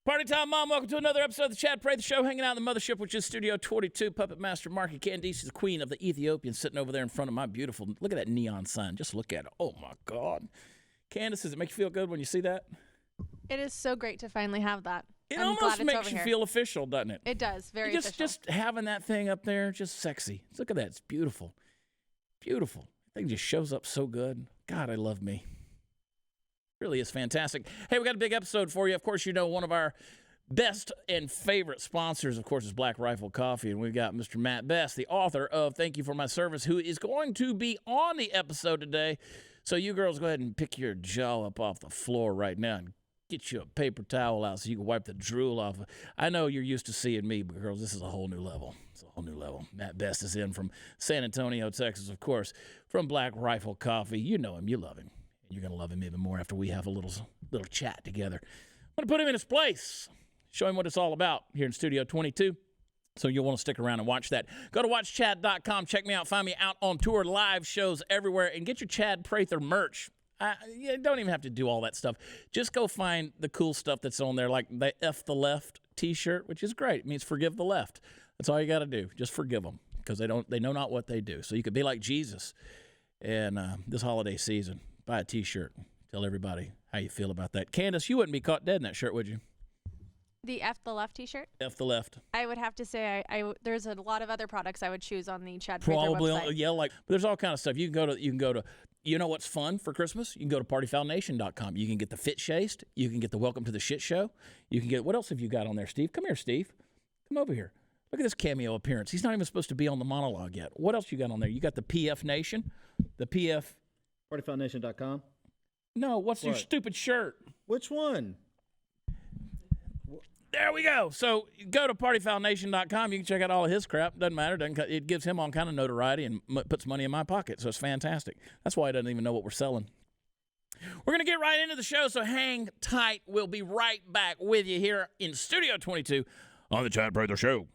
Party time, Mom. Welcome to another episode of the Chad Prather Show. Hanging out in the mothership, which is Studio 22. Puppet Master Marky Candice is the queen of the Ethiopian, sitting over there in front of my beautiful. Look at that neon sign. Just look at it. Oh my God, Candice, does it make you feel good when you see that? It is so great to finally have that. It I'm almost glad it's makes over you here. feel official, doesn't it? It does. Very official. Just having that thing up there, just sexy. Look at that. It's beautiful. Beautiful. The thing just shows up so good. God, I love me. Really is fantastic. Hey, we got a big episode for you. Of course, you know one of our best and favorite sponsors, of course, is Black Rifle Coffee, and we've got Mr. Matt Best, the author of Thank You for My Service, who is going to be on the episode today. So you girls go ahead and pick your jaw up off the floor right now and get you a paper towel out so you can wipe the drool off. I know you're used to seeing me, but girls, this is a whole new level. It's a whole new level. Matt Best is in from San Antonio, Texas, of course, from Black Rifle Coffee. You know him. You love him. And you're going to love him even more after we have a little chat together. I'm going to put him in his place. Show him what it's all about here in Studio 22. So you'll want to stick around and watch that. Go to watchchad.com. Check me out. Find me out on tour, live shows everywhere, and get your Chad Prather merch. You don't even have to do all that stuff. Just go find the cool stuff that's on there, like the F the Left T-shirt, which is great. It means forgive the left. That's all you got to do. Just forgive them because they know not what they do. So you could be like Jesus. And this holiday season, buy a T-shirt. Tell everybody how you feel about that. Candace, you wouldn't be caught dead in that shirt, would you? The F the Left T-shirt? F the Left. I would have to say there's a lot of other products I would choose on the Chad Prather Probably, website. yeah, but there's all kind of stuff. You can go to. You know what's fun for Christmas? You can go to partyfoulnation.com. You can get the Fit Chased. You can get the Welcome to the Shit Show. You can get, what else have you got on there, Steve? Come here, Steve. Come over here. Look at this cameo appearance. He's not even supposed to be on the monologue yet. What else you got on there? You got the PF Nation, the PF. Partyfoundation.com. No, what's your stupid shirt? Which one? There we go. So go to partyfoundation.com. You can check out all of his crap. Doesn't matter. It gives him all kind of notoriety and puts money in my pocket. So it's fantastic. That's why he doesn't even know what we're selling. We're going to get right into the show, so hang tight. We'll be right back with you here in Studio 22 on the Chad Prather Show.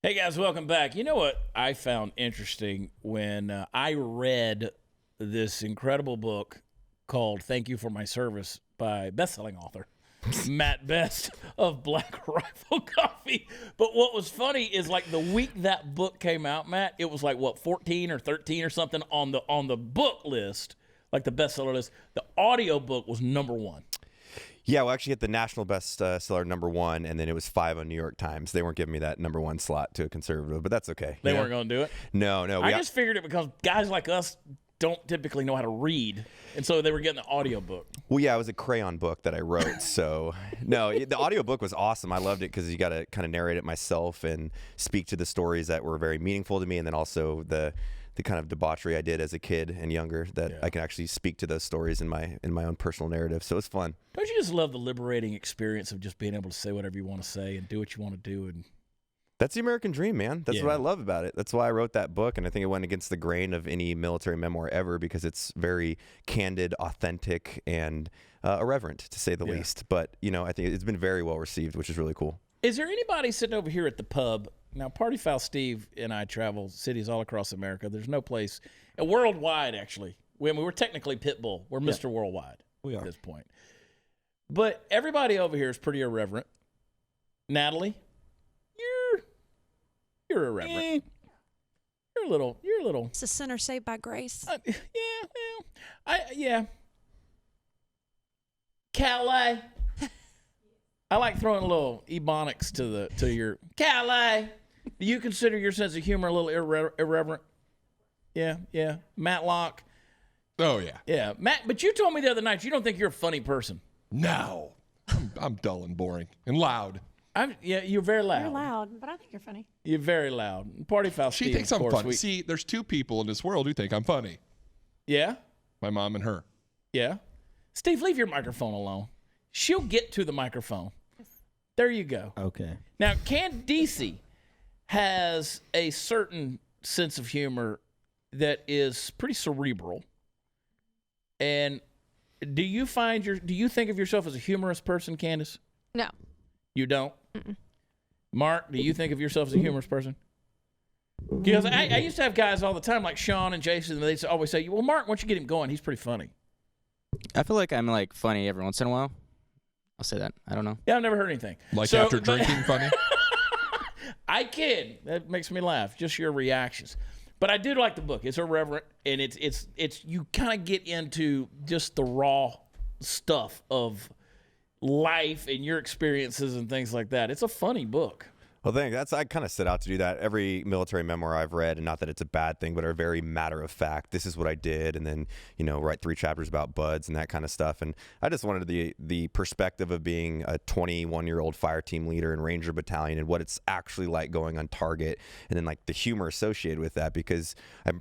Hey guys, welcome back. You know what I found interesting when I read this incredible book called Thank You for My Service by best-selling author Matt Best of Black Rifle Coffee. But what was funny is like the week that book came out, Matt, it was like what, 14 or 13 or something on the book list, like the bestseller list. The audio book was number one. Yeah, well, actually hit the national bestseller #1, and then it was 5 on New York Times. They weren't giving me that #1 slot to a conservative, but that's okay. They weren't going to do it? No. I just figured it because guys like us don't typically know how to read, and so they were getting the audio book. Well, yeah, it was a crayon book that I wrote, so no, the audio book was awesome. I loved it because you got to kind of narrate it myself and speak to the stories that were very meaningful to me, and then also the kind of debauchery I did as a kid and younger, that I can actually speak to those stories in my own personal narrative. So it was fun. Don't you just love the liberating experience of just being able to say whatever you want to say and do what you want to do? And that's the American dream, man. That's what I love about it. That's why I wrote that book, and I think it went against the grain of any military memoir ever because it's very candid, authentic, and irreverent, to say the least. But, I think it's been very well received, which is really cool. Is there anybody sitting over here at the pub? Now, Party Foul Steve and I travel cities all across America. There's no place, worldwide, actually. We're technically Pitbull. We're Mr. Worldwide at this point. But everybody over here is pretty irreverent. Natalie, you're irreverent. You're a little. It's a sinner saved by grace. Calais. I like throwing a little ebonics to your Calais. Do you consider your sense of humor a little irreverent? Yeah. Matlock. Oh yeah. Yeah, Matt. But you told me the other night you don't think you're a funny person. No, I'm dull and boring and loud. You're very loud. You're loud, but I think you're funny. You're very loud. Party Foul Steve. She thinks I'm funny. We... See, there's two people in this world who think I'm funny. Yeah. My mom and her. Yeah. Steve, leave your microphone alone. She'll get to the microphone. There you go. Okay. Now, Candice has a certain sense of humor that is pretty cerebral. And do you think of yourself as a humorous person, Candace? No. You don't? Mm-mm. Mark, do you think of yourself as a humorous person? Because I used to have guys all the time like Sean and Jason, and they'd always say, well, Mark, why don't you get him going? He's pretty funny. I feel like I'm like funny every once in a while. I'll say that. I don't know. Yeah, I've never heard anything. Like after drinking, funny? I kid. That makes me laugh. Just your reactions. But I do like the book. It's irreverent, and it's you kind of get into just the raw stuff of life and your experiences and things like that. It's a funny book. Well, I kind of set out to do that. Every military memoir I've read, and not that it's a bad thing, but are very matter of fact. This is what I did, and then write 3 chapters about buds and that kind of stuff. And I just wanted the perspective of being a 21-year-old fire team leader in Ranger Battalion and what it's actually like going on target, and then like the humor associated with that, because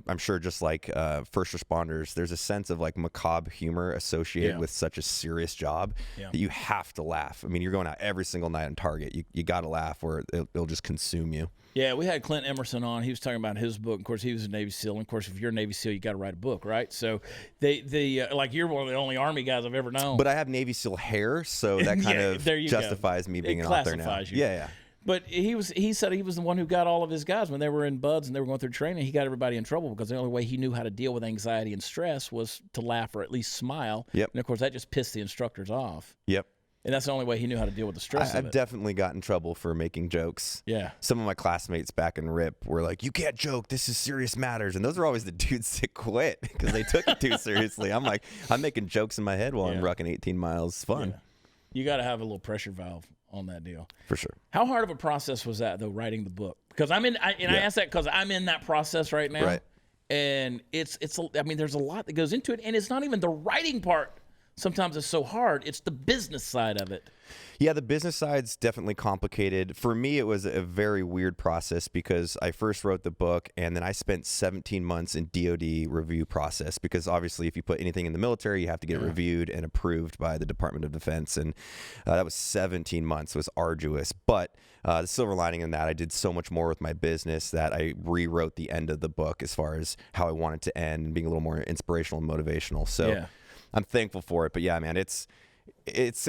I'm sure just like first responders, there's a sense of like macabre humor associated with such a serious job that you have to laugh. I mean, you're going out every single night on target. You got to laugh, or it'll just consume you. Yeah, we had Clint Emerson on. He was talking about his book. Of course, he was a Navy SEAL. And of course, if you're a Navy SEAL, you got to write a book, right? So like you're one of the only Army guys I've ever known. But I have Navy SEAL hair, so that kind of justifies me being an author now. You. Yeah. But he said he was the one who got all of his guys when they were in buds and they were going through training. He got everybody in trouble because the only way he knew how to deal with anxiety and stress was to laugh or at least smile. Yep. And of course, that just pissed the instructors off. Yep. And that's the only way he knew how to deal with the stress of it. I've definitely got in trouble for making jokes. Yeah. Some of my classmates back in RIP were like, you can't joke. This is serious matters. And those are always the dudes that quit because they took it too seriously. I'm like, I'm making jokes in my head while I'm rucking 18 miles. Fun. Yeah. You got to have a little pressure valve on that deal. For sure. How hard of a process was that, though, writing the book? Because I ask that because I'm in that process right now. Right. And there's a lot that goes into it. And it's not even the writing part. Sometimes it's so hard. It's the business side of it. Yeah, the business side's definitely complicated. For me, it was a very weird process because I first wrote the book and then I spent 17 months in DOD review process because obviously if you put anything in the military, you have to get it reviewed and approved by the Department of Defense. And that was 17 months. It was arduous. But the silver lining in that, I did so much more with my business that I rewrote the end of the book as far as how I wanted to end and being a little more inspirational and motivational. So I'm thankful for it. But yeah, man, it's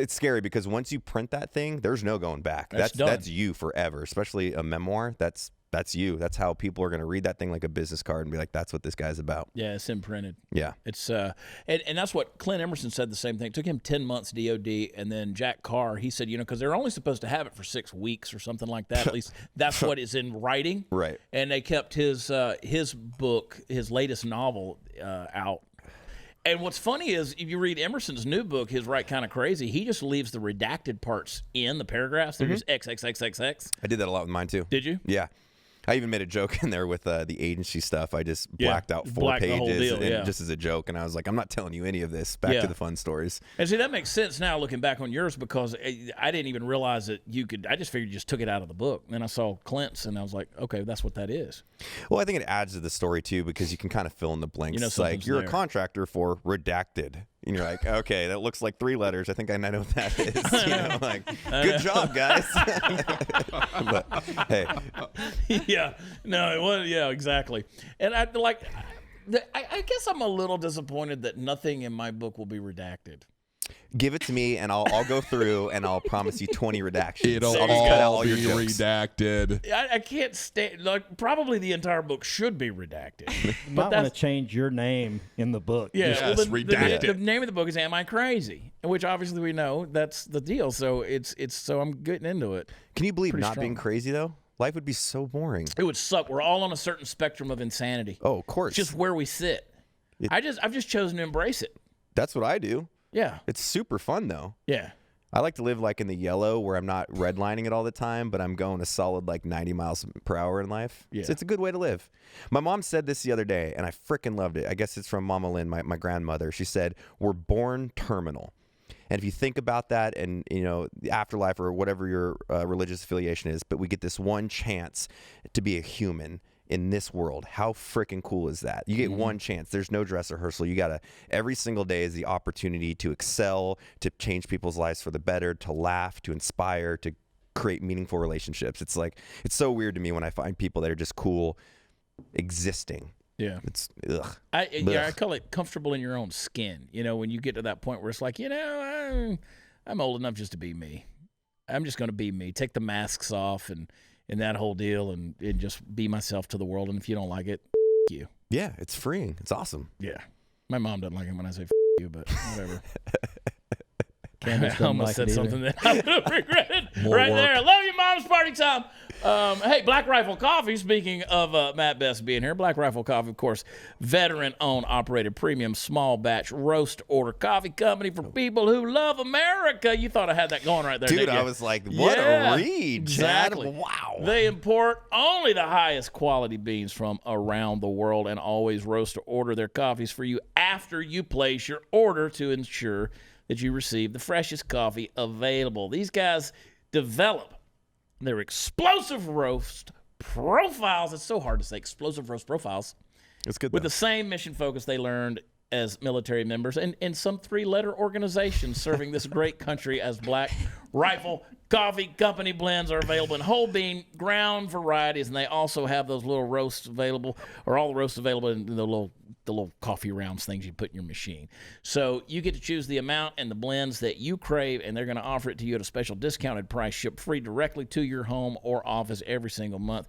scary because once you print that thing, there's no going back. That's you forever, especially a memoir. That's you. That's how people are going to read that thing like a business card and be like, that's what this guy's about. Yeah, it's imprinted. Yeah. It's and that's what Clint Emerson said the same thing. It took him 10 months DOD, and then Jack Carr, he said, because they're only supposed to have it for 6 weeks or something like that. At least that's what is in writing. Right. And they kept his book, his latest novel out. And what's funny is if you read Emerson's new book, his Right Kind of Crazy, he just leaves the redacted parts in the paragraphs. They're just XXXXX. I did that a lot with mine too. Did you? Yeah. I even made a joke in there with the agency stuff. I just blacked out 4 Blacked the whole pages deal, just as a joke. And I was like, I'm not telling you any of this. Back to the fun stories. And see, that makes sense now looking back on yours because I didn't even realize that you could. I just figured you just took it out of the book. And then I saw Clint's and I was like, okay, that's what that is. Well, I think it adds to the story too because you can kind of fill in the blanks. It's like you're a contractor for redacted. And you're like, okay, that looks like 3 letters. I think I know what that is. Good job, guys. But hey, yeah, no, it was. Yeah, exactly. And I guess I'm a little disappointed that nothing in my book will be redacted. give it to me, and I'll go through, and I'll promise you 20 redactions. It'll I'll just cut out all your be jokes. redacted. I can't stand. Like, probably the entire book should be redacted. You might want to change your name in the book. Yeah, Yes, well, redacted. the name of the book is "Am I Crazy?" Which obviously we know that's the deal. So so I'm getting into it. Can you believe Pretty not strong. being crazy though? Life would be so boring. It would suck. We're all on a certain spectrum of insanity. Oh, of course. It's just where we sit. I've just chosen to embrace it. That's what I do. Yeah. It's super fun though. Yeah. I like to live like in the yellow where I'm not redlining it all the time, but I'm going a solid like 90 miles per hour in life. Yeah. So it's a good way to live. My mom said this the other day, and I freaking loved it. I guess it's from Mama Lynn, my grandmother. She said, "We're born terminal." And if you think about that and, you know, the afterlife or whatever your religious affiliation is, but we get this one chance to be a human in this world. How freaking cool is that? You get one chance. There's no dress rehearsal. You got to, every single day is the opportunity to excel, to change people's lives for the better, to laugh, to inspire, to create meaningful relationships. It's like, it's so weird to me when I find people that are just cool existing. Yeah. It's, ugh. I call it comfortable in your own skin. You know, when you get to that point where it's like, you know, I'm old enough just to be me. I'm just going to be me. Take the masks off and and that whole deal, and just be myself to the world. And if you don't like it, you. Yeah, it's freeing. It's awesome. Yeah. My mom doesn't like it when I say you, but whatever. Candace I doesn't almost like said it either. something that I would have regretted More right work. there. Love you, Mom's party time. Hey, Black Rifle Coffee, speaking of Matt Best being here, Black Rifle Coffee, of course, veteran-owned, operated, premium, small batch, roast order coffee company for people who love America. You thought I had that going right there, Dude, didn't you? I was like, what Yeah, a read, exactly. Chad. Wow. They import only the highest quality beans from around the world and always roast or order their coffees for you after you place your order to ensure that you receive the freshest coffee available. These guys develop their explosive roast profiles. It's so hard to say, explosive roast profiles. It's good, With though. the same mission focus they learned as military members and in some three-letter organizations serving this great country as Black Rifle Coffee Company blends are available in whole bean, ground varieties, and they also have those little roasts available, or all the roasts available in the little coffee rounds things you put in your machine. So you get to choose the amount and the blends that you crave, and they're going to offer it to you at a special discounted price, shipped free directly to your home or office every single month.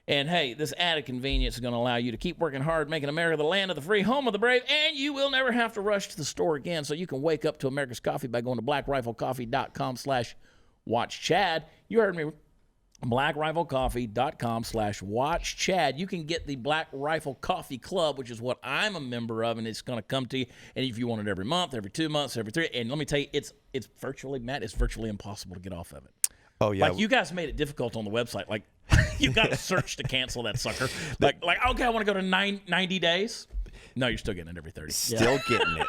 And hey, this added convenience is going to allow you to keep working hard, making America the land of the free, home of the brave, and you will never have to rush to the store again. So you can wake up to America's coffee by going to blackriflecoffee.com/watchchad. You heard me. blackriflecoffee.com/watchchad. You can get the Black Rifle Coffee Club, which is what I'm a member of, and it's going to come to you. And if you want it every month, every 2 months, every 3, and let me tell you, it's virtually, Matt, it's virtually impossible to get off of it. Oh, yeah. Like, you guys made it difficult on the website. Like, you got to search to cancel that sucker. Like, okay, I want to go to 90 days. No, you're still getting it every 30. Still getting it.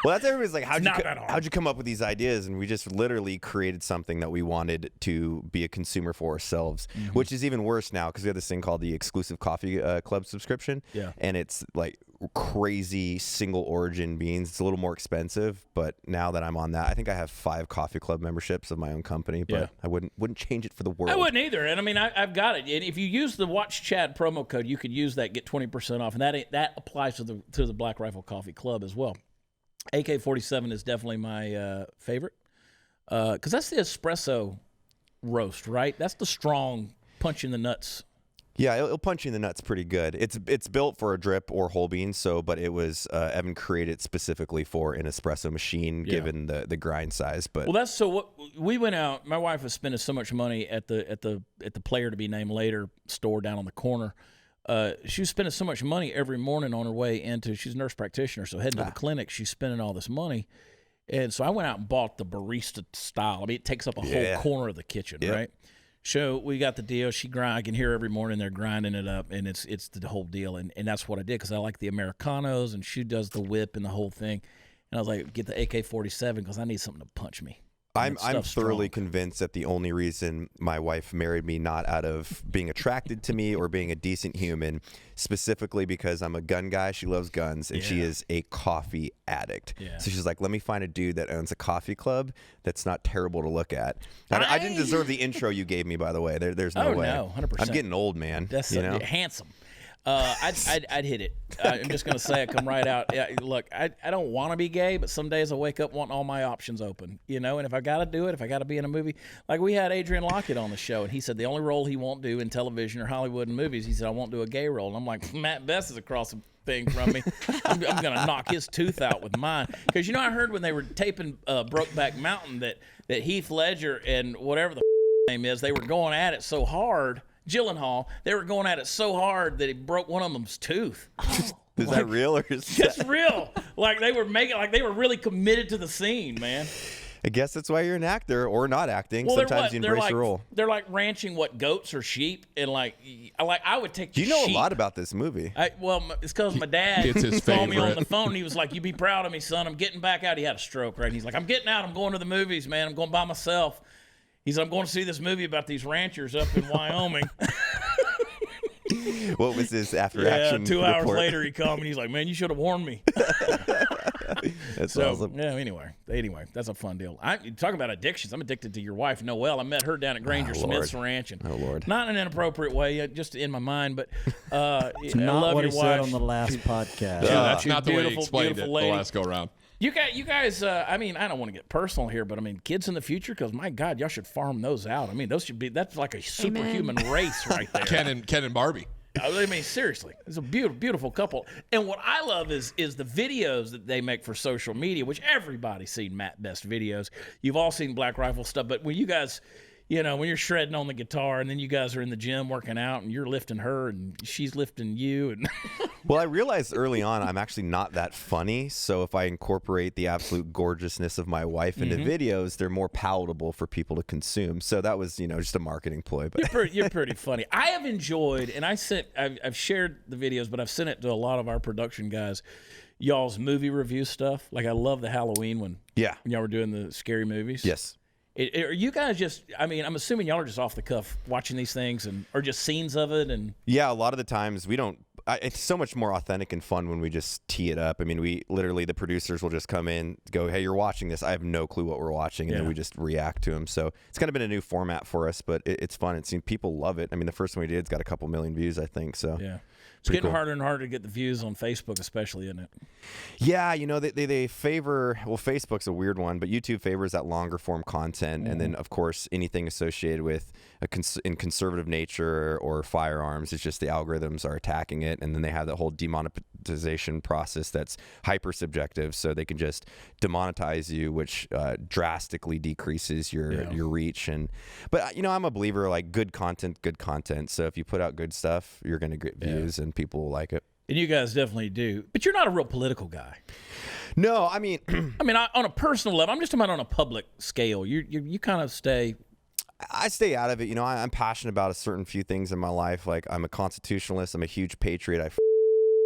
Well, that's everybody's like, Not that hard. how'd you come up with these ideas? And we just literally created something that we wanted to be a consumer for ourselves, which is even worse now because we have this thing called the exclusive coffee club subscription. Yeah. And it's like crazy single origin beans. It's a little more expensive, but now that I'm on that, I think I have 5 coffee club memberships of my own company, but Yeah. I wouldn't change it for the world. I wouldn't either. And I mean, I've got it. And if you use the Watch Chad promo code, you could use that, get 20% off. And that applies to the Black Rifle Coffee Club as well. AK-47 is definitely my favorite because that's the espresso roast, right? That's the strong punch in the nuts. Yeah, it'll punch you in the nuts pretty good. It's built for a drip or whole bean, but it was Evan created specifically for an espresso machine, given the grind size. But well, that's so. What we went out. My wife was spending so much money at the player to be named later store down on the corner. She was spending so much money every morning on her way into. She's a nurse practitioner, so heading to the clinic, she's spending all this money. And so I went out and bought the barista style. I mean, it takes up a whole corner of the kitchen, right? So we got the deal. I can hear her every morning they're grinding it up, and it's the whole deal. And that's what I did because I like the Americanos, and she does the whip and the whole thing. And I was like, get the AK-47 because I need something to punch me. I'm thoroughly convinced that the only reason my wife married me not out of being attracted to me or being a decent human, specifically because I'm a gun guy. She loves guns, and she is a coffee addict. Yeah. So she's like, let me find a dude that owns a coffee club that's not terrible to look at. I didn't deserve the intro you gave me, by the way. There's no way. No, 100%. I'm getting old, man. That's handsome. I'd hit it. I'm just going to say it, come right out. Look, I don't want to be gay, but some days I wake up wanting all my options open, you know, and if I got to do it, if I got to be in a movie, like we had Adrian Lockett on the show, and he said the only role he won't do in television or Hollywood and movies, he said, I won't do a gay role. And I'm like, Matt Best is across the thing from me. I'm going to knock his tooth out with mine. Because, you know, I heard when they were taping Brokeback Mountain that Heath Ledger and whatever the name is, they were going at it so hard. Gyllenhaal, they were going at it so hard that he broke one of them's tooth. Is that real or is It's real. Like they were really committed to the scene, man. I guess that's why you're an actor or not acting. Sometimes you embrace your role. They're like ranching goats or sheep, and I would take. Do you know sheep. a lot about this movie? It's because my dad It's his called me on favorite. the phone. And he was like, "You be proud of me, son. I'm getting back out." He had a stroke, right? And he's like, "I'm getting out. I'm going to the movies, man. I'm going by myself." He said, "I'm going to see this movie about these ranchers up in Wyoming." What was this after action? 2 hours report? later, he called me. And he's like, "Man, you should have warned me." That's So awesome. yeah. Anyway, that's a fun deal. You talk about addictions. I'm addicted to your wife, Noelle. I met her down at Granger Smith's Ranch, and not in an inappropriate way, just in my mind. But It's I not love what your he wife. said on the last podcast. Yeah, that's she's not the way he beautiful, explained it beautiful the lady. last go around. You guys. I mean, I don't want to get personal here, but I mean, kids in the future, because my God, y'all should farm those out. I mean, that's like a superhuman race right there. Ken and Barbie. I mean, seriously, it's a beautiful couple. And what I love is the videos that they make for social media, which everybody's seen Matt Best videos. You've all seen Black Rifle stuff, but when you guys, when you're shredding on the guitar and then you guys are in the gym working out and you're lifting her and she's lifting you. And Well, I realized early on I'm actually not that funny. So if I incorporate the absolute gorgeousn's of my wife into videos, they're more palatable for people to consume. So that was, just a marketing ploy. But you're pretty funny. I have enjoyed, and I've shared the videos, but I've sent it to a lot of our production guys, y'all's movie review stuff. Like I love the Halloween one. Yeah. When y'all were doing the scary movies. Yes. Are you guys just, I'm assuming y'all are just off the cuff watching these things or just scenes of it? And yeah, a lot of the times we don't. It's so much more authentic and fun when we just tee it up. I mean, we literally, the producers will just come in, go, hey, you're watching this. I have no clue what we're watching. And then we just react to them. So it's kind of been a new format for us, but it's fun. It seems people love it. I mean, the first one we did, it's got a couple million views, I think. So yeah. It's getting harder and harder to get the views on Facebook, especially, isn't it? Yeah, they favor, well, Facebook's a weird one, but YouTube favors that longer form content. And then, of course, anything associated with in conservative nature or firearms, it's just the algorithms are attacking it. And then they have that whole demonetization process that's hyper subjective. So they can just demonetize you, which drastically decreases your reach. But I'm a believer, like good content. So if you put out good stuff, you're going to get views and people will like it. And you guys definitely do. But you're not a real political guy. No, I mean, on a personal level, I'm just talking about on a public scale. You kind of stay. I stay out of it. I'm passionate about a certain few things in my life. Like I'm a constitutionalist. I'm a huge patriot.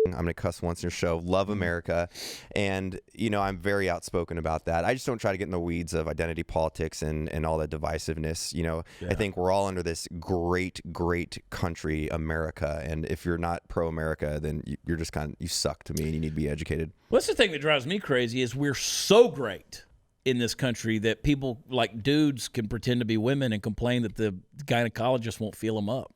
I'm going to cuss once in your show. Love America. And, I'm very outspoken about that. I just don't try to get in the weeds of identity politics and all that divisiveness. I think we're all under this great, great country, America. And if you're not pro-America, then you're just you suck to me and you need to be educated. Well, that's the thing that drives me crazy is we're so great in this country that people like dudes can pretend to be women and complain that the gynecologist won't feel them up.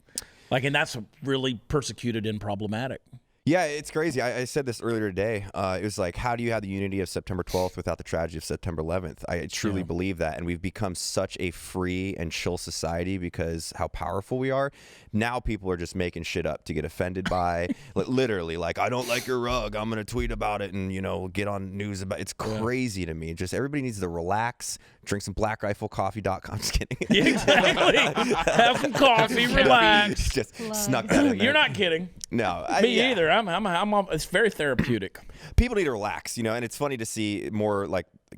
And that's really persecuted and problematic. Yeah, it's crazy. I said this earlier today. It was like, how do you have the unity of September 12th without the tragedy of September 11th? I truly believe that. And we've become such a free and chill society because how powerful we are. Now people are just making shit up to get offended by. Literally, I don't like your rug. I'm going to tweet about it and, get on news about it. It's crazy to me. Just everybody needs to relax, drink some blackriflecoffee.com. I'm just kidding. Yeah, exactly. Have some coffee, relax. Just snuck that in there. You're not kidding. No. Me either. It's very therapeutic. People need to relax, and it's funny to see more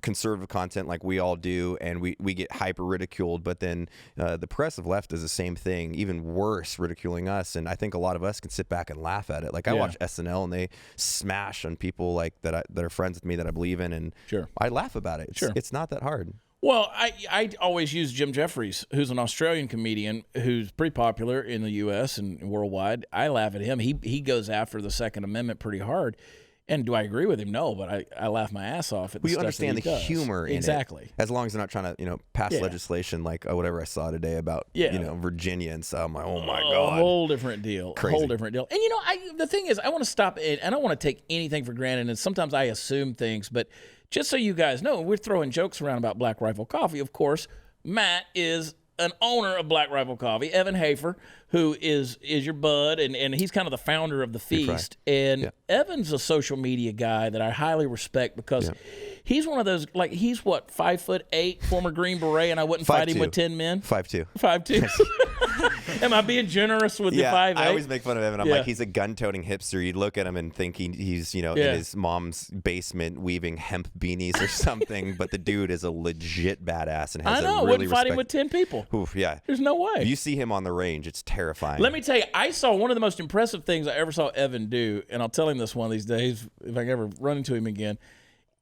conservative content like we all do, and we get hyper ridiculed, but then the progressive left does the same thing, even worse, ridiculing us. And I think a lot of us can sit back and laugh at it. I watch SNL and they smash on people that are friends with me that I believe in, and I laugh about it. It's not that hard. Well, I always use Jim Jeffries, who's an Australian comedian who's pretty popular in the U.S. and worldwide. I laugh at him. He goes after the Second Amendment pretty hard. And do I agree with him? No, but I laugh my ass off at the you stuff understand that he the does. humor in exactly. it. As long as they're not trying to, pass legislation like whatever I saw today about, Virginia and stuff. I'm like, oh my God. A whole different deal. Crazy. A whole different deal. And the thing is, I want to stop it. I don't want to take anything for granted. And sometimes I assume things, but just so you guys know, we're throwing jokes around about Black Rifle Coffee. Of course, Matt is an owner of Black Rifle Coffee, Evan Hafer, who is your bud, and he's kind of the founder of the feast. And Evan's a social media guy that I highly respect because he's one of those, he's what, 5'8", former Green Beret, and I wouldn't fight him with 10 men? 5'2". 5'2". Am I being generous with the 5'8"? I always make fun of Evan. I'm like, he's a gun-toting hipster. You'd look at him and think he's in his mom's basement weaving hemp beanies or something, but the dude is a legit badass and has I wouldn't fight him with 10 people. Oof, yeah. There's no way. If you see him on the range, it's terrifying. Let me tell you, I saw one of the most impressive things I ever saw Evan do, and I'll tell him this one of these days if I ever run into him again,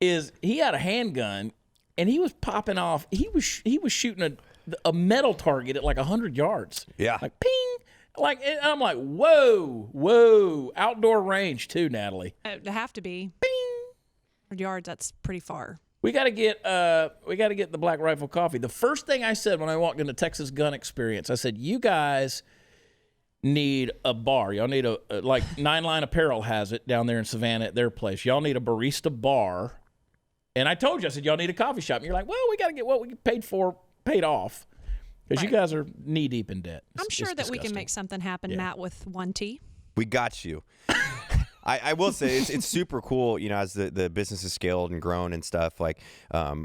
is he had a handgun, and he was popping off. He was shooting a metal target at 100 yards. Yeah. Ping! And I'm like, whoa. Outdoor range too, Natalie. It'd have to be. Bing! 100 yards, that's pretty far. We got to get the Black Rifle Coffee. The first thing I said when I walked into Texas Gun Experience, I said, you guys need a bar. Y'all need Nine Line Apparel has it down there in Savannah at their place. Y'all need a barista bar, And I told you, I said, y'all need a coffee shop. And you're like, well, we got to get what we paid off. Because you guys are knee deep in debt. I'm sure that we can make something happen, Matt, with 1T. We got you. I will say it's super cool, you know, as the business has scaled and grown and stuff. Like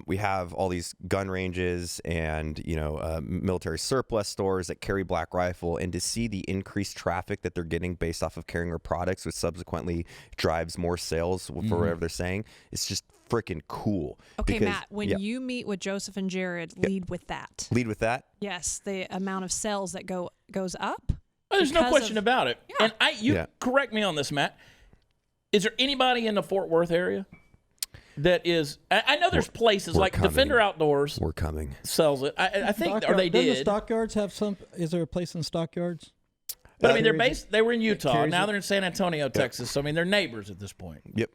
we have all these gun ranges and, you know, military surplus stores that carry Black Rifle, and to see the increased traffic that they're getting based off of carrying our products, which subsequently drives more sales for whatever they're saying, it's just freaking cool. Okay, because, Matt, when you meet with Joseph and Jared, lead with that. Lead with that? Yes, the amount of sales that goes up. Oh, there's no question about it. Yeah. And you correct me on this, Matt. Is there anybody in the Fort Worth area that is? I know there's places like coming. Defender Outdoors. We're coming. Sells it. I think, or they Doesn't did. the Stockyards have some? Is there a place in Stockyards? But I mean, they were in Utah. Now it? they're in San Antonio, Texas. So I mean, they're neighbors at this point. Yep.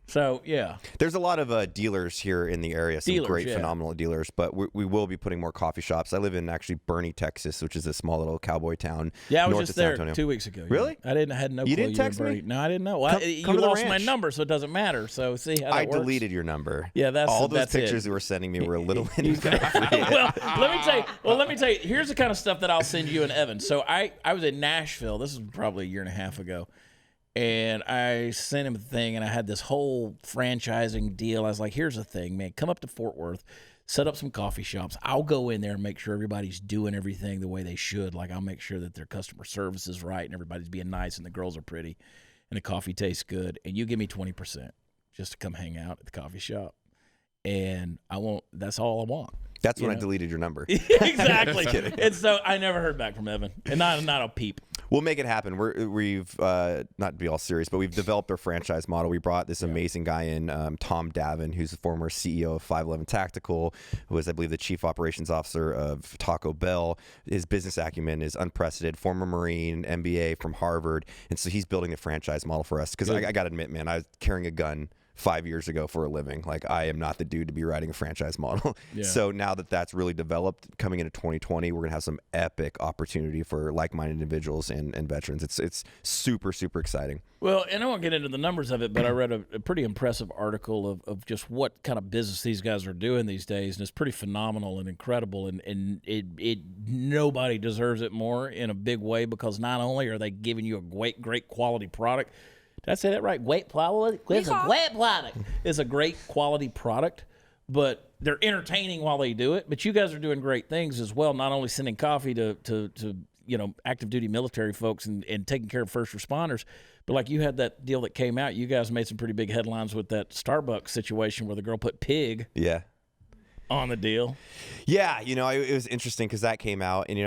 So yeah, there's a lot of dealers here in the area, some great, phenomenal dealers. But we will be putting more coffee shops. I live in actually Bernie, Texas, which is a small little cowboy town. Yeah, I was north just of San there Antonio. 2 weeks ago. Really? I had no clue. You didn't text me? No, I didn't know. Well, Come you to the lost my ranch. number, so it doesn't matter. So see how that I works? deleted your number. Yeah, all those that's pictures it. you were sending me were a little Well, let me tell you. Here's the kind of stuff that I'll send you and Evan. So I was in Nashville. This was probably a year and a half ago. And I sent him a thing, and I had this whole franchising deal. I was like, here's the thing, man. Come up to Fort Worth, set up some coffee shops. I'll go in there and make sure everybody's doing everything the way they should. Like, I'll make sure that their customer service is right and everybody's being nice and the girls are pretty and the coffee tastes good. And you give me 20% just to come hang out at the coffee shop. And that's all I want. That's when I deleted your number. Exactly. And so I never heard back from Evan. And not a peep. We'll make it happen. We've not to be all serious, but we've developed our franchise model. We brought this amazing guy in, Tom Davin, who's the former CEO of 511 Tactical, who was, I believe, the chief operations officer of Taco Bell. His business acumen is unprecedented. Former Marine, MBA from Harvard, and so he's building a franchise model for us. Because I got to admit, man, I was carrying a gun 5 years ago for a living. Like, I am not the dude to be writing a franchise model. Yeah. So now that that's really developed, coming into 2020, we're gonna have some epic opportunity for like-minded individuals and veterans. It's super, super exciting. Well, and I won't get into the numbers of it, but I read a pretty impressive article of just what kind of business these guys are doing these days, and it's pretty phenomenal and incredible, and it nobody deserves it more in a big way, because not only are they giving you a great quality product. Did I say that right? Great quality. It's a great product. It's a great quality product, but they're entertaining while they do it. But you guys are doing great things as well. Not only sending coffee to active duty military folks and taking care of first responders, but like you had that deal that came out. You guys made some pretty big headlines with that Starbucks situation where the girl put pig. Yeah. On the deal. Yeah, it was interesting because that came out, and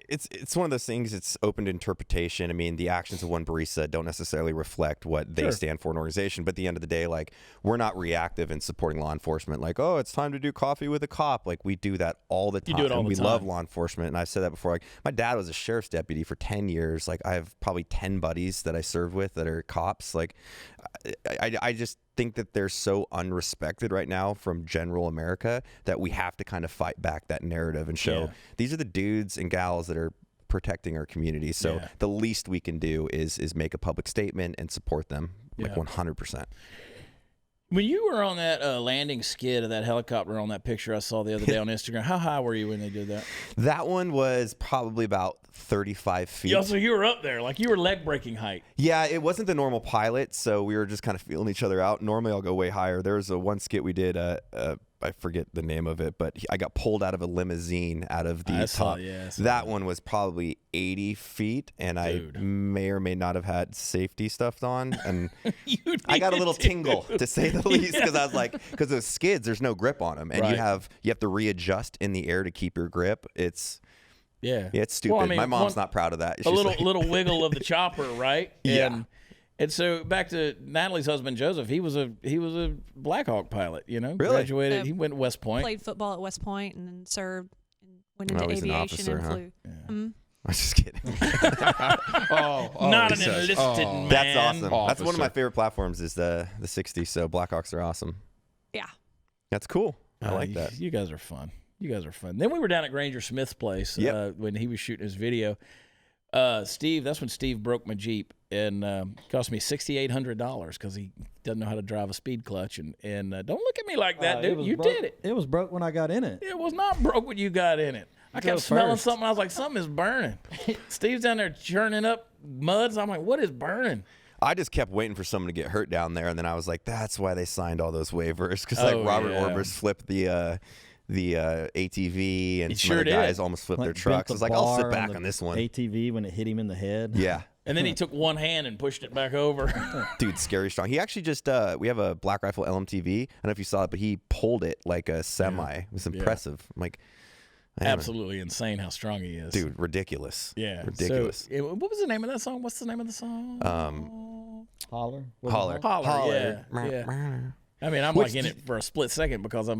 it's one of those things. It's open to interpretation. I mean, the actions of one barista don't necessarily reflect what they stand for in an organization. But at the end of the day, like, we're not reactive in supporting law enforcement. Like, oh, it's time to do coffee with a cop. Like, we do that all the time. You do it all and the time. We love law enforcement, and I've said that before. Like, my dad was a sheriff's deputy for 10 years. Like, I have probably 10 buddies that I served with that are cops. Like, I just think that they're so unrespected right now from general America that we have to kind of fight back that narrative and show these are the dudes and gals that are protecting our community. So the least we can do is make a public statement and support them, like 100%. When you were on that landing skid of that helicopter on that picture I saw the other day on Instagram, how high were you when they did that? That one was probably about 35 feet. Yeah, so you were up there, like you were leg breaking height. Yeah, it wasn't the normal pilot, so we were just kind of feeling each other out. Normally I'll go way higher. There was one skit we did, I forget the name of it, but I got pulled out of a limousine out of the top. That one was probably 80 feet, and I may or may not have had safety stuff on, and I got a little tingle, to say the least, because I was like, because those skids, there's no grip on them, and you have to readjust in the air to keep your grip. It's stupid. Well, I mean, my mom's not proud of that. A little wiggle of the chopper, right? Yeah. And so back to Natalie's husband Joseph, he was a Black Hawk pilot, Really? Graduated, he went to West Point. Played football at West Point and then served and went into he's an aviation officer, and huh? flew. I'm just kidding. Not an enlisted man. That's awesome. Officer. That's one of my favorite platforms is the 60. So Blackhawks are awesome. Yeah. That's cool. I like that. You guys are fun. Then we were down at Granger Smith's place when he was shooting his video. Steve, that's when Steve broke my Jeep and cost me $6,800 because he doesn't know how to drive a speed clutch. And don't look at me like that, dude. You did it. It was broke when I got in it. It was not broke when you got in it. I kept smelling something. I was like, something is burning. Steve's down there churning up muds. I'm like, what is burning? I just kept waiting for someone to get hurt down there, and then I was like, that's why they signed all those waivers, because Robert Orbers flipped the ATV, and some other guys almost flipped their trucks. I was like, I'll sit back on this one. ATV when it hit him in the head. Yeah. And then he took one hand and pushed it back over. Dude, scary strong. He actually just, we have a Black Rifle LMTV. I don't know if you saw it, but he pulled it like a semi. It was impressive. I'm like, absolutely insane how strong he is. Dude, ridiculous. Yeah. Ridiculous. So, what was the name of that song? What's the name of the song? Holler. Holler. Yeah. I mean, I'm like in it for a split second because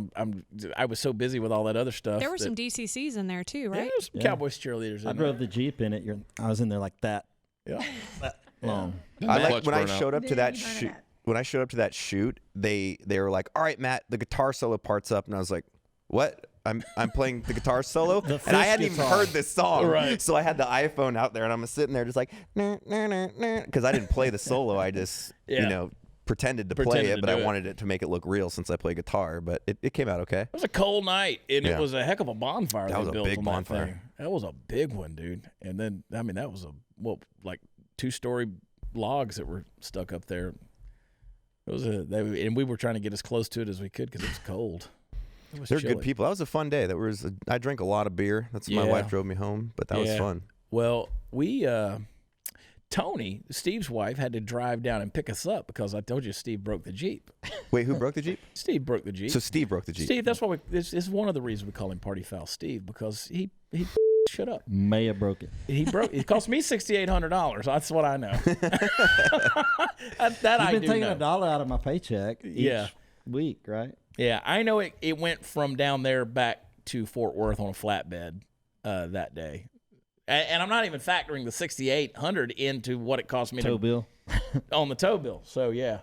I was so busy with all that other stuff. There were some DCCs in there too, right? Yeah, there's some Cowboys cheerleaders in I drove the Jeep in it. I was in there like that. Yeah. Long. I like when I showed up to that shoot. When I showed up to that shoot, they were like, "All right, Matt, the guitar solo part's up," and I was like, "What? I'm playing the guitar solo," and I hadn't even heard this song, right. So I had the iPhone out there, and I'm sitting there just like, because I didn't play the solo. I just pretended to play it, but I wanted it to make it look real since I play guitar. But it came out okay. It was a cold night, and it was a heck of a bonfire. That was a big bonfire. That thing. That was a big one, dude. And then that was like 2-story logs that were stuck up there. It was and we were trying to get as close to it as we could because it was cold. They're good people. That was a fun day. I drank a lot of beer. That's my wife drove me home, but that was fun. Well, Tony, Steve's wife, had to drive down and pick us up because I told you Steve broke the Jeep. Wait, who broke the Jeep? Steve broke the Jeep. So Steve broke the Jeep. Steve, that's why this is one of the reasons we call him Party Foul Steve, because he shut up. May have broke it. It cost me $6,800. That's what I know. You've been taking $1 out of my paycheck each week, right? Yeah, I know it went from down there back to Fort Worth on a flatbed that day. And I'm not even factoring the $6,800 into what it cost me tow bill on the tow bill. So yeah.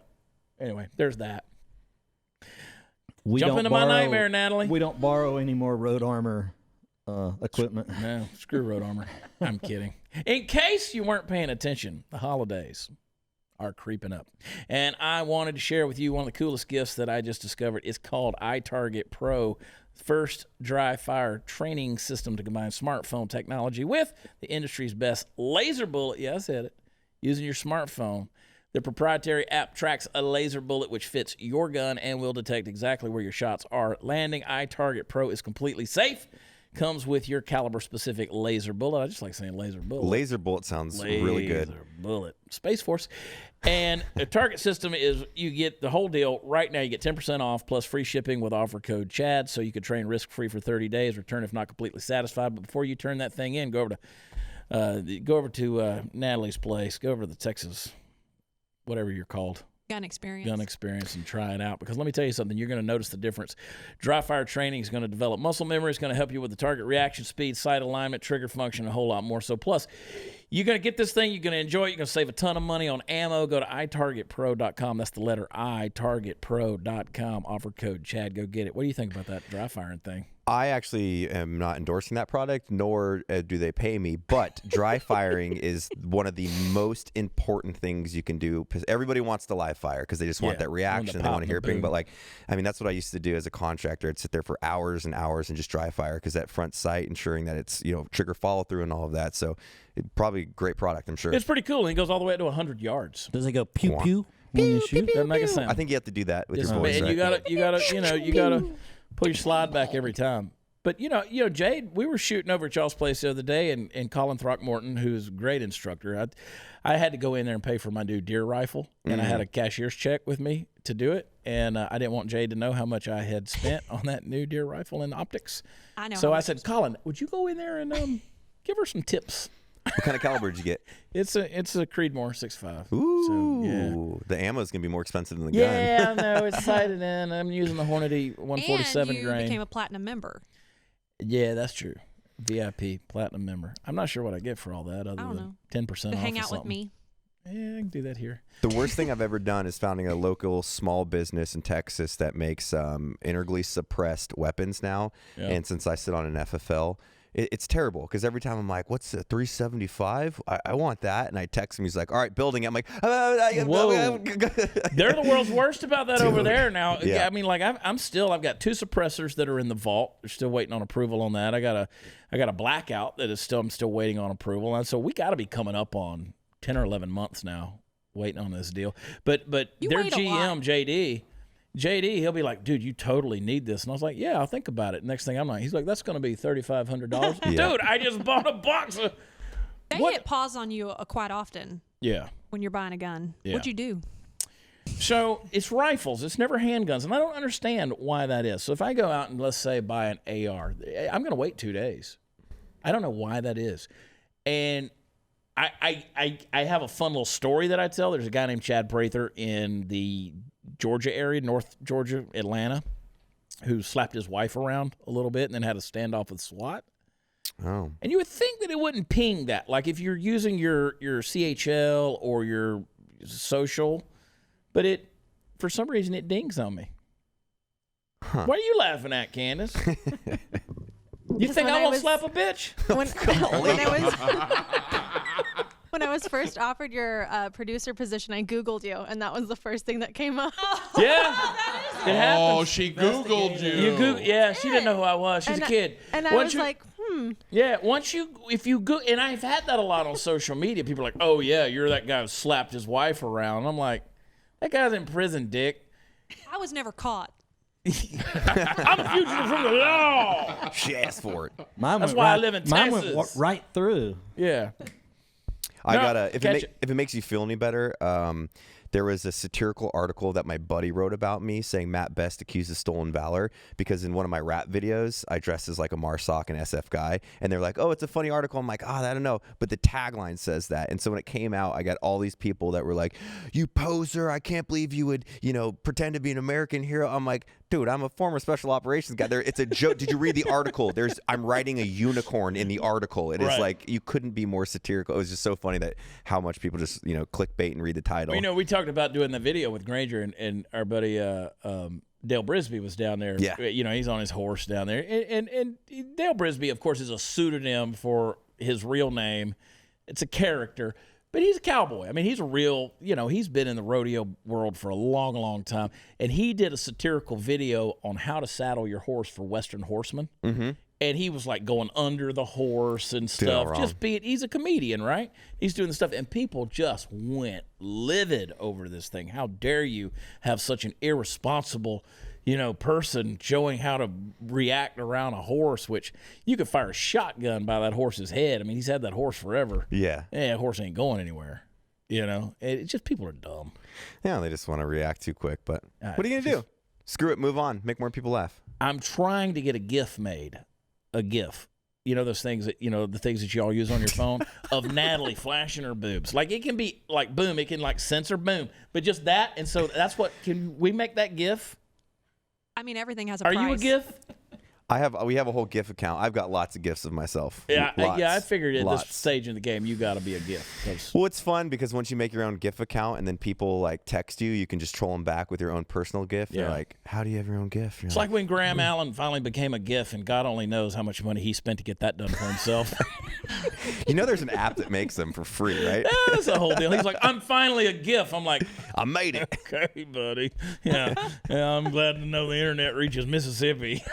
Anyway, there's that. Jump into my nightmare, Natalie. We don't borrow any more road armor equipment. No, screw road armor. I'm kidding. In case you weren't paying attention, the holidays are creeping up, and I wanted to share with you one of the coolest gifts that I just discovered. It's called iTarget Pro. First dry fire training system to combine smartphone technology with the industry's best laser bullet. Yeah, I said it. Using your smartphone. The proprietary app tracks a laser bullet which fits your gun and will detect exactly where your shots are landing. iTarget Pro is completely safe. Comes with your caliber-specific laser bullet. I just like saying laser bullet. Laser bullet sounds really good. Laser bullet. Space Force. And the target system is, you get the whole deal. Right now, you get 10% off plus free shipping with offer code CHAD, so you could train risk-free for 30 days, return if not completely satisfied. But before you turn that thing in, go over to Natalie's place. Go over to the Texas, whatever you're called. Gun experience and try it out, because let me tell you something, you're going to notice the difference. Dry fire training is going to develop muscle memory. It's going to help you with the target reaction speed, sight alignment, trigger function, and a whole lot more. So plus, you're going to get this thing, you're going to enjoy it, you're going to save a ton of money on ammo. Go to itargetpro.com. That's the letter I, targetpro.com. Offer code CHAD. Go get it. What do you think about that dry firing thing? I actually am not endorsing that product, nor do they pay me, but dry firing is one of the most important things you can do, because everybody wants to live fire because they just want that reaction. They want to hear it bing. But that's what I used to do as a contractor. I'd sit there for hours and hours and just dry fire, because that front sight, ensuring that it's, trigger follow through and all of that. So probably a great product, I'm sure. It's pretty cool. And it goes all the way up to 100 yards. Does it go pew pew when you shoot? Doesn't make a sound. I think you have to do that with your voice. And right? you gotta pull your slide back every time. But Jade, we were shooting over at y'all's place the other day, and Colin Throckmorton, who's a great instructor, I had to go in there and pay for my new deer rifle, and I had a cashier's check with me to do it, and I didn't want Jade to know how much I had spent on that new deer rifle and optics. I know. So I said, Colin, would you go in there and give her some tips? What kind of caliber did you get? It's a Creedmoor 6.5. Ooh, so, the ammo is gonna be more expensive than the gun. Yeah, I know. It's sighted in. I'm using the Hornady 147 and you grain. became a platinum member. Yeah, that's true. VIP, platinum member. I'm not sure what I get for all that, other than 10% off. Hang out or with me. Yeah, I can do that here. The worst thing I've ever done is founding a local small business in Texas that makes integrally suppressed weapons now. Yep. And since I sit on an FFL, it's terrible because every time I'm like, what's the 375? I want that. And I text him. He's like, all right, building it. I'm like, whoa. They're the world's worst about that over there now. Yeah. I mean, like I've got 2 suppressors that are in the vault. They're still waiting on approval on that. I got a blackout that is I'm still waiting on approval. And so we got to be coming up on 10 or 11 months now waiting on this deal. But their GM, JD, he'll be like, dude, you totally need this. And I was like, yeah, I'll think about it. Next thing I'm like, he's like, that's going to be $3,500. Dude, I just bought a box of... They hit pause on you quite often. Yeah. When you're buying a gun. Yeah. What'd you do? So it's rifles. It's never handguns. And I don't understand why that is. So if I go out and, let's say, buy an AR, I'm going to wait 2 days. I don't know why that is. And I have a fun little story that I tell. There's a guy named Chad Prather in the Georgia area, North Georgia, Atlanta, who slapped his wife around a little bit and then had a standoff with SWAT. Oh. And you would think that it wouldn't ping that. Like if you're using your CHL or your social, but for some reason it dings on me. Huh. What are you laughing at, Candace? You think I won't slap a bitch? When I was first offered your producer position, I Googled you, and that was the first thing that came up. Yeah, it happens. Oh, she Googled you. Yeah, she didn't know who I was. She's a kid. And I was like, Yeah, if you go, and I've had that a lot on social media. People are like, oh yeah, you're that guy who slapped his wife around. I'm like, that guy's in prison, dick. I was never caught. I'm a fugitive from the law. She asked for it. That's why I live in Mine Texas. went right through. Yeah. If it makes you feel any better, there was a satirical article that my buddy wrote about me saying Matt Best accused of stolen valor because in one of my rap videos, I dressed as like a MARSOC and SF guy. And they're like, oh, it's a funny article. I'm like, I don't know. But the tagline says that. And so when it came out, I got all these people that were like, you poser. I can't believe you would, pretend to be an American hero. I'm like, dude, I'm a former special operations guy. It's a joke. Did you read the article? I'm writing a unicorn in the article. It is like, you couldn't be more satirical. It was just so funny that how much people just, clickbait and read the title. We talked about doing the video with Granger and our buddy Dale Brisby was down there. Yeah. He's on his horse down there. And Dale Brisby, of course, is a pseudonym for his real name. It's a character. But he's a cowboy. I mean, he's a real, he's been in the rodeo world for a long, long time. And he did a satirical video on how to saddle your horse for Western horsemen. Mm-hmm. And he was like going under the horse and stuff. He's a comedian, right? He's doing the stuff. And people just went livid over this thing. How dare you have such an irresponsible, person showing how to react around a horse, which you could fire a shotgun by that horse's head. I mean, he's had that horse forever. Yeah. That horse ain't going anywhere. It's just people are dumb. Yeah, they just want to react too quick. But what are you going to do? Screw it, move on, make more people laugh. I'm trying to get a GIF made. A GIF. Those things that, the things that you all use on your phone of Natalie flashing her boobs. Like it can be like boom, it can like censor boom, but just that. And so that's can we make that GIF? I mean, everything has a Are price. you a GIF? We have a whole GIF account. I've got lots of GIFs of myself. Yeah, Lots. I figured at Lots. this stage in the game, you got to be a GIF. Well, it's fun because once you make your own GIF account and then people like text you, you can just troll them back with your own personal GIF. Yeah. They're like, how do you have your own GIF? It's like when Graham Allen finally became a GIF, and God only knows how much money he spent to get that done for himself. There's an app that makes them for free, right? That's a whole deal. He's like, I'm finally a GIF. I'm like, I made it. Okay, buddy. Yeah, I'm glad to know the internet reaches Mississippi.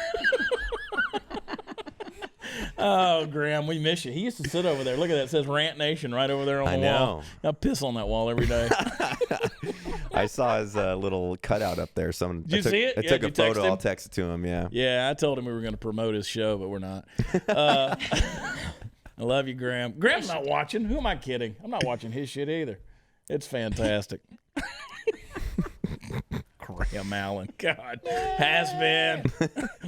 Oh, Graham, we miss you. He used to sit over there. Look at that. It says Rant Nation right over there on the wall. I piss on that wall every day. I saw his little cutout up there. Did you see it? I took a photo. I'll text it to him, yeah. Yeah, I told him we were going to promote his show, but we're not. I love you, Graham. Graham's not watching. Who am I kidding? I'm not watching his shit either. It's fantastic. Graham Allen. God. Has been.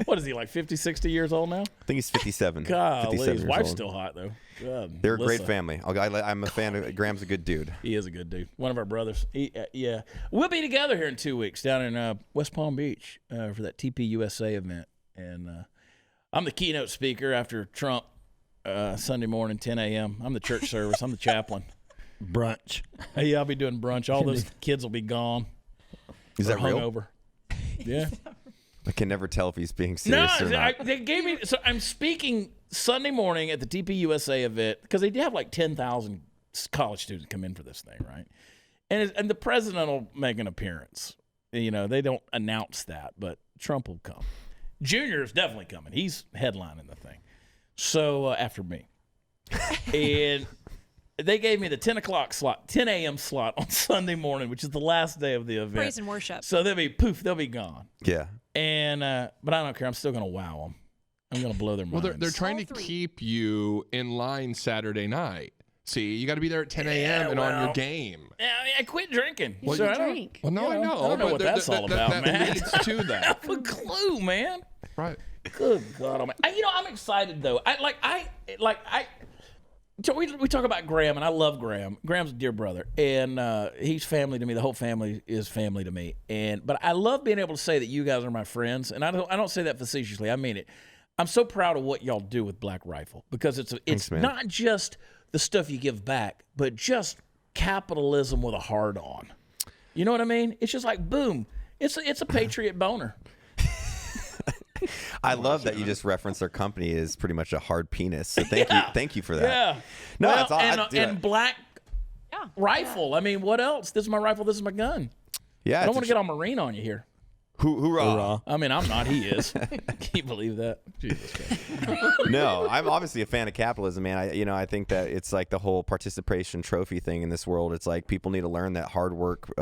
What is he, like 50, 60 years old now? I think he's 57. God, 57 his years wife's old. still hot, though. God, They're a great family. I'm a fan of Graham's a good dude. He is a good dude. One of our brothers. Yeah. We'll be together here in 2 weeks down in West Palm Beach for that TPUSA event. And I'm the keynote speaker after Trump Sunday morning, 10 a.m. I'm the church service. I'm the chaplain. Brunch. Hey, I'll be doing brunch. All those kids will be gone. Is that real? Hungover. Yeah. I can never tell if he's being serious or not. They gave me. So I'm speaking Sunday morning at the TPUSA event, because they have like 10,000 college students come in for this thing, right? And the president will make an appearance. You know, they don't announce that, but Trump will come. Junior is definitely coming. He's headlining the thing. So after me. And they gave me the 10 a.m. slot on Sunday morning, which is the last day of the event. Praise and worship. So they'll be gone. Yeah. And but I don't care. I'm still going to wow them. I'm going to blow their minds. Well, they're trying to keep you in line Saturday night. See, you got to be there at 10 a.m. and on your game. Yeah, I mean, I quit drinking. Well, so you I don't, drink. Well, no, I know. I don't know but what that's all about, that man. leads to that. I have a clue, man. Right. Good God, I'm excited though. So we talk about Graham, and I love Graham. Graham's a dear brother, and he's family to me. The whole family is family to me. But I love being able to say that you guys are my friends, and I don't say that facetiously. I mean it. I'm so proud of what y'all do with Black Rifle, because it's Thanks, man. not just the stuff you give back, but just capitalism with a hard on. You know what I mean? It's just like boom. It's a patriot boner. I love that you just referenced their company is pretty much a hard penis. So thank you for that. Yeah. No, well, it's all, and Black Rifle. I mean, what else? This is my rifle. This is my gun. Yeah. I don't want to get all Marine on you here. Hoorah. I mean, I'm not. He is. Can you believe that? Jesus Christ. No, I'm obviously a fan of capitalism, man. I think that it's like the whole participation trophy thing in this world. It's like people need to learn that hard work,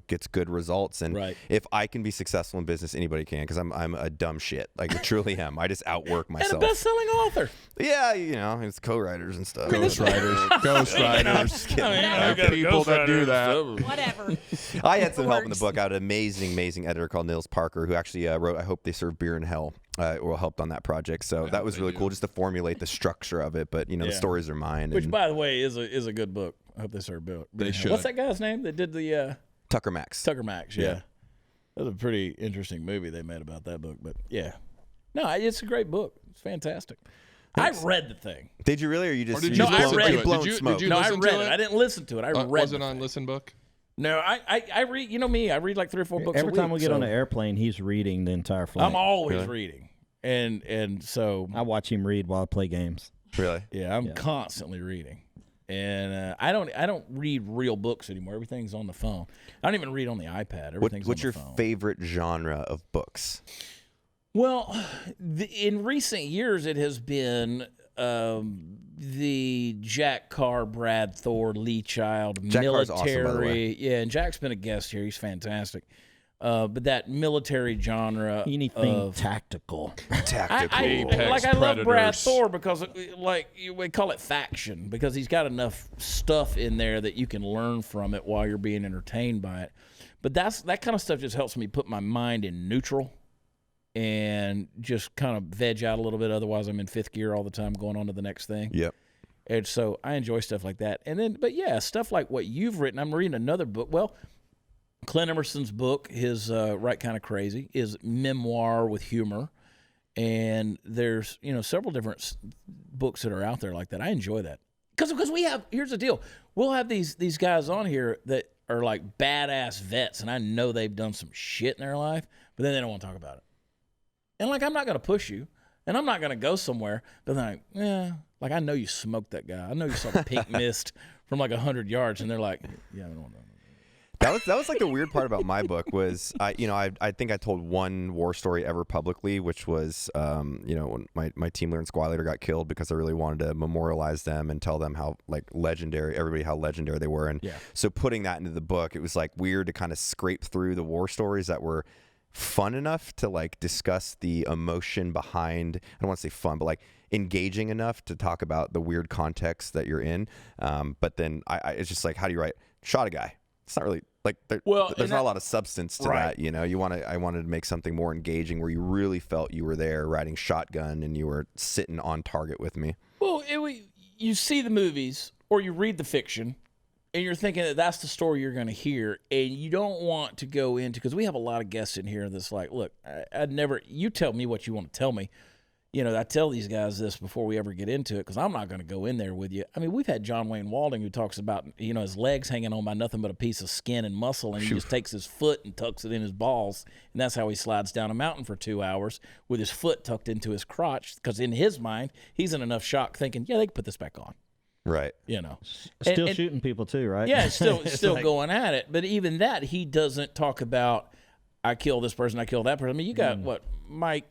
gets good results. And if I can be successful in business, anybody can, because I'm a dumb shit. Like, I truly am. I just outwork myself. And a best-selling author. Yeah, it's co-writers and stuff. Ghostwriters. Just kidding. There are people that do that. Whatever. I had some help in the book. I had an amazing editor called Nils Parker, who actually wrote I Hope They Serve Beer in Hell, or helped on that project. So that was really cool, just to formulate the structure of it. But the stories are mine. Which, by the way, is a good book. I Hope They Serve Beer. They should. What's that guy's name that did the Tucker Max? Tucker Max, yeah. That was a pretty interesting movie they made about that book. But no, it's a great book. It's fantastic. Thanks. I read the thing. Did you really, or you just? Or did No, you I listen read to it. it? Blowing Did smoke. you No, I listen read to it. it? I didn't listen to it. I read Was the it on thing. Listen Book? No, I read. You know me. I read like 3 or 4 books Every a week. time we get on the airplane, he's reading the entire flight. I'm always reading, and so I watch him read while I play games. Really? yeah, I'm constantly reading, and I don't read real books anymore. Everything's on the phone. I don't even read on the iPad. Everything's What's on your the phone. favorite genre of books? Well, in recent years, it has been the Jack Carr, Brad Thor, Lee Child, Jack Carr's military. awesome, by the way. Yeah, and Jack's been a guest here. He's fantastic. But that military genre Anything of tactical. Tactical. Apex I love Brad Predators. Thor because we call it faction, because he's got enough stuff in there that you can learn from it while you're being entertained by it. But that kind of stuff just helps me put my mind in neutral and just kind of veg out a little bit. Otherwise, I'm in 5th gear all the time, going on to the next thing. Yep. And so I enjoy stuff like that. And then, but yeah, stuff like what you've written. I'm reading another book. Well, Clint Emerson's book, his Right Kind of Crazy, is memoir with humor. And there's, several different books that are out there like that. I enjoy that. Because here's the deal. We'll have these guys on here that are like badass vets, and I know they've done some shit in their life, but then they don't want to talk about it. And I'm not going to push you, and I'm not going to go somewhere, but they're like, I know you smoked that guy. I know you saw the pink mist from like 100 yards, and they're like, yeah, I don't want to. That was like the weird part about my book was I think I told one war story ever publicly, which was when my team leader and squad leader got killed, because I really wanted to memorialize them and tell them how legendary they were. And so putting that into the book, it was like weird to kind of scrape through the war stories that were fun enough to discuss the emotion behind, I don't want to say fun, but engaging enough to talk about the weird context that you're in. But then it's just like, how do you write shot a guy? It's not really there's not a lot of substance to that. I wanted to make something more engaging where you really felt you were there riding shotgun and you were sitting on target with me. Well, you see the movies or you read the fiction, and you're thinking that that's the story you're going to hear, and you don't want to go into, because we have a lot of guests in here that's like, look, I'd never, you tell me what you want to tell me. I tell these guys this before we ever get into it because I'm not going to go in there with you. I mean, we've had John Wayne Walding who talks about, his legs hanging on by nothing but a piece of skin and muscle, and he just takes his foot and tucks it in his balls, and that's how he slides down a mountain for 2 hours with his foot tucked into his crotch because in his mind, he's in enough shock thinking, yeah, they can put this back on. Right. Still shooting people too, right? Yeah, still going at it. But even that, he doesn't talk about, I kill this person, I kill that person. I mean, you got Mike.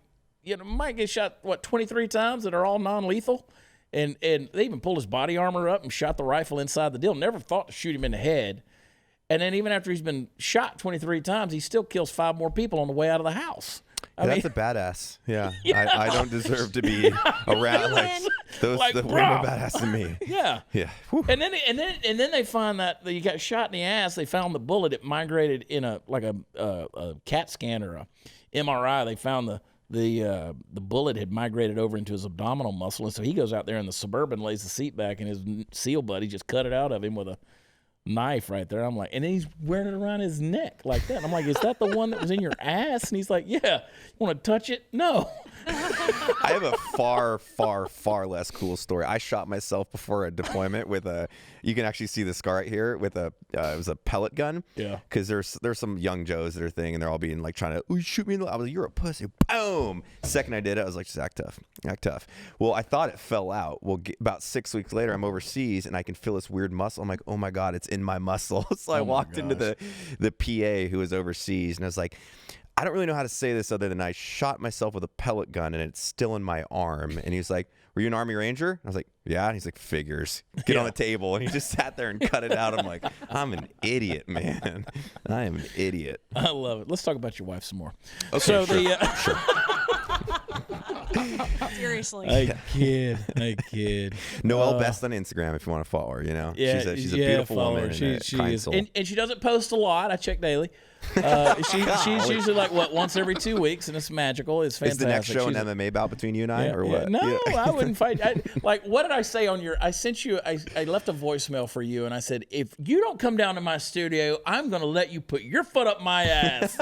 Mike gets shot 23 times that are all non-lethal, and they even pulled his body armor up and shot the rifle inside the deal. Never thought to shoot him in the head, and then even after he's been shot 23 times, he still kills 5 more people on the way out of the house. That's a badass. Yeah, I don't deserve to be around those. Way more badass than me. Yeah. Whew. And then they find that you got shot in the ass. They found the bullet. It migrated in a CAT scan or a MRI. They found the bullet had migrated over into his abdominal muscle, and so he goes out there in the Suburban, lays the seat back, and his SEAL buddy just cut it out of him with a knife right there. I'm like, and then he's wearing it around his neck like that. And I'm like, is that the one that was in your ass? And he's like, yeah. You want to touch it? No. I have a far, far, far less cool story. I shot myself before a deployment with you can actually see the scar right here with it was a pellet gun. Yeah. Because there's some young Joes that are and they're all being like trying to, oh, you shoot me in the, I was like, you're a pussy. Boom. Second I did it, I was like, just act tough. Well, I thought it fell out. Well, about 6 weeks later, I'm overseas and I can feel this weird muscle. I'm like, oh my God, it's in my muscle. So I walked into the PA who was overseas and I was like, I don't really know how to say this other than I shot myself with a pellet gun and it's still in my arm. And he was like, were you an Army Ranger? And I was like, yeah. And he's like, figures. Get on the table. And he just sat there and cut it out. I'm like, I'm an idiot, man. I am an idiot. I love it. Let's talk about your wife some more. Okay, so sure. Seriously. I kid. Noelle Best on Instagram if you want to follow her, Yeah, she's a beautiful woman. She kind is. soul. And she doesn't post a lot. I check daily. She's usually like once every 2 weeks, and it's magical. It's fantastic. Is the next show an MMA bout between you and I, or what? No, I wouldn't fight. What did I say on your? I sent you. I left a voicemail for you, and I said, if you don't come down to my studio, I'm going to let you put your foot up my ass.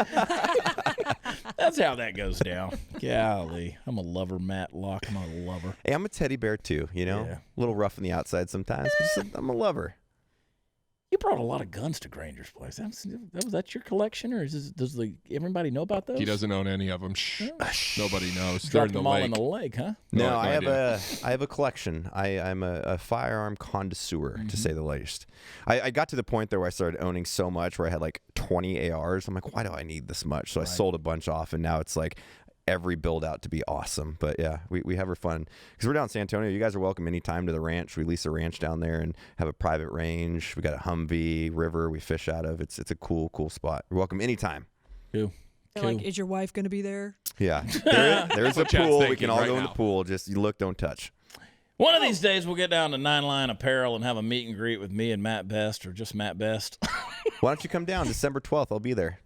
That's how that goes down. Golly, I'm a lover, Matt Locke. I'm a lover. Hey, I'm a teddy bear too. A little rough on the outside sometimes, but I'm a lover. You brought a lot of guns to Granger's place. Was that your collection, or does everybody know about those? He doesn't own any of them. Shh. Nobody knows. They're in the lake. All in the lake, huh? No, I have a collection. I'm a firearm connoisseur, to say the least. I got to the point there where I started owning so much where I had like 20 ARs. I'm like, why do I need this much? So I sold a bunch off, and now it's like every build out to be awesome. But yeah, we have our fun because we're down in San Antonio. You guys are welcome anytime to the ranch. We lease a ranch down there and have a private range. We got a Humvee river we fish out of. It's a cool spot. You're welcome anytime. Cool. Like, is your wife going to be there? Yeah, there's a pool. We can all go in the pool. Just you look, don't touch. One of these days we'll get down to 9 Line Apparel and have a meet and greet with me and Matt Best, or just Matt Best. Why don't you come down December 12th? I'll be there.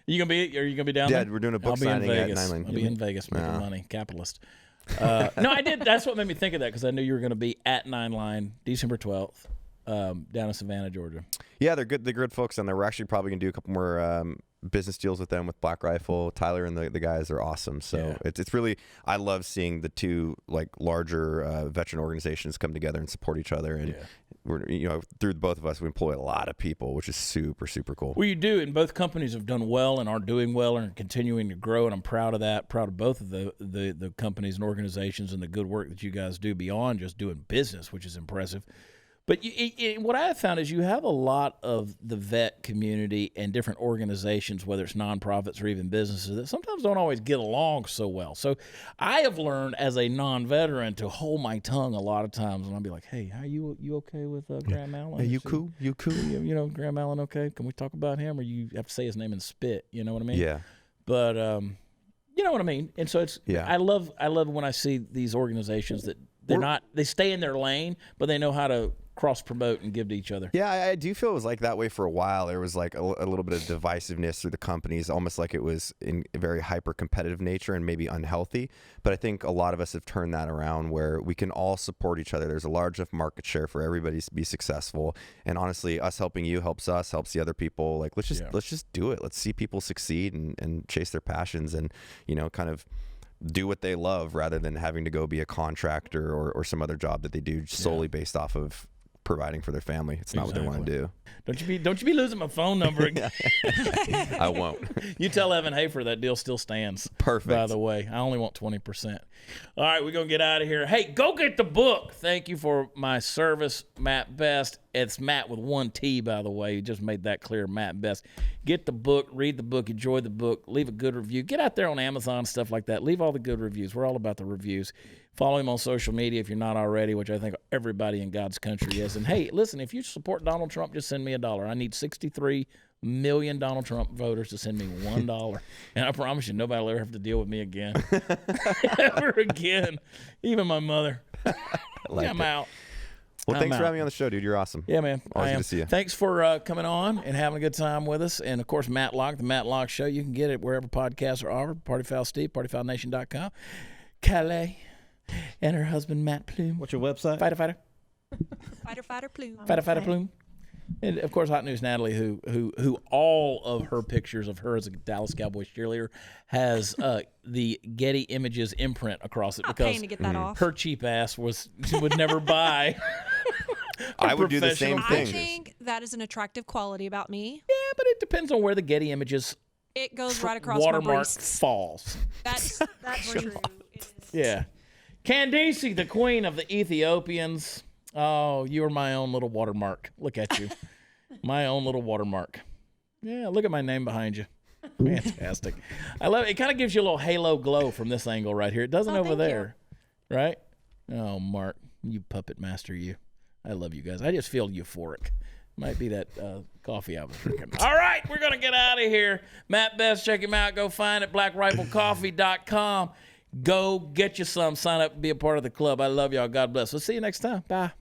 Are you gonna be down there? Yeah, we're doing a book signing at 9 Line. I'll be in Vegas making money. Capitalist. No, I did. That's what made me think of that because I knew you were going to be at 9 Line December 12th down in Savannah, Georgia. Yeah, they're good. They're good folks down there. We're actually probably going to do a couple more business deals with them with Black Rifle. Tyler and the guys are awesome. So it's really, I love seeing the two like larger veteran organizations come together and support each other. And we're, through both of us, we employ a lot of people, which is super, super cool. Well, you do, and both companies have done well and are doing well and are continuing to grow, and I'm proud of that. Proud of both of the companies and organizations and the good work that you guys do beyond just doing business, which is impressive. But what I have found is you have a lot of the vet community and different organizations, whether it's nonprofits or even businesses, that sometimes don't always get along so well. So I have learned as a non-veteran to hold my tongue a lot of times, and I'll be like, "Hey, how you okay with Graham Allen? Hey, you cool? You cool? Graham Allen, okay? Can we talk about him, or you have to say his name and spit? You know what I mean? Yeah. But you know what I mean. And so it's I love when I see these organizations that they stay in their lane, but they know how to cross-promote and give to each other. Yeah, I do feel it was like that way for a while. There was like a little bit of divisiveness through the companies, almost like it was in a very hyper-competitive nature and maybe unhealthy. But I think a lot of us have turned that around where we can all support each other. There's a large enough market share for everybody to be successful. And honestly, us helping you helps us, helps the other people. Like, let's just do it. Let's see people succeed and chase their passions and, kind of do what they love rather than having to go be a contractor or some other job that they do solely based off of providing for their family. It's not what they want to do. Don't you be losing my phone number again. I won't. You tell Evan Hafer that deal still stands. Perfect. By the way, I only want 20%. All right, we're going to get out of here. Hey, go get the book. Thank you for my service, Matt Best. It's Matt with one T, by the way. You just made that clear, Matt Best. Get the book, read the book, enjoy the book, leave a good review. Get out there on Amazon, stuff like that. Leave all the good reviews. We're all about the reviews. Follow him on social media if you're not already, which I think everybody in God's country is. And, hey, listen, if you support Donald Trump, just send me $1. I need 63 million Donald Trump voters to send me $1. And I promise you, nobody will ever have to deal with me again. Ever again. Even my mother. I'm out. Well, thanks for having me on the show, dude. You're awesome. Yeah, man. Always good to see you. Thanks for coming on and having a good time with us. And, of course, Matt Locke, the Matt Locke Show. You can get it wherever podcasts are offered. Partyfoul Steve, partyfoulnation.com. Calais and her husband, Matt Plume. What's your website? Fighter. Fighter Plume. Fighter Plume. And, of course, Hot News Natalie, who all of her pictures of her as a Dallas Cowboys cheerleader has the Getty Images imprint across it because paying to get that off. her cheap ass would never buy. I would do the same I thing. think that is an attractive quality about me. Yeah, but it depends on where the Getty Images It goes right across my watermark breasts. falls. That's true. It is. Yeah. Candace, the queen of the Ethiopians. Oh, you are my own little watermark. Look at you. My own little watermark. Yeah, look at my name behind you. Fantastic. I love it. It kind of gives you a little halo glow from this angle right here. It doesn't over there. Right? Oh, Mark, you puppet master, you. I love you guys. I just feel euphoric. Might be that coffee I was drinking. All right, we're going to get out of here. Matt Best, check him out. Go find it, blackriflecoffee.com. Go get you some. Sign up and be a part of the club. I love y'all. God bless. We'll see you next time. Bye.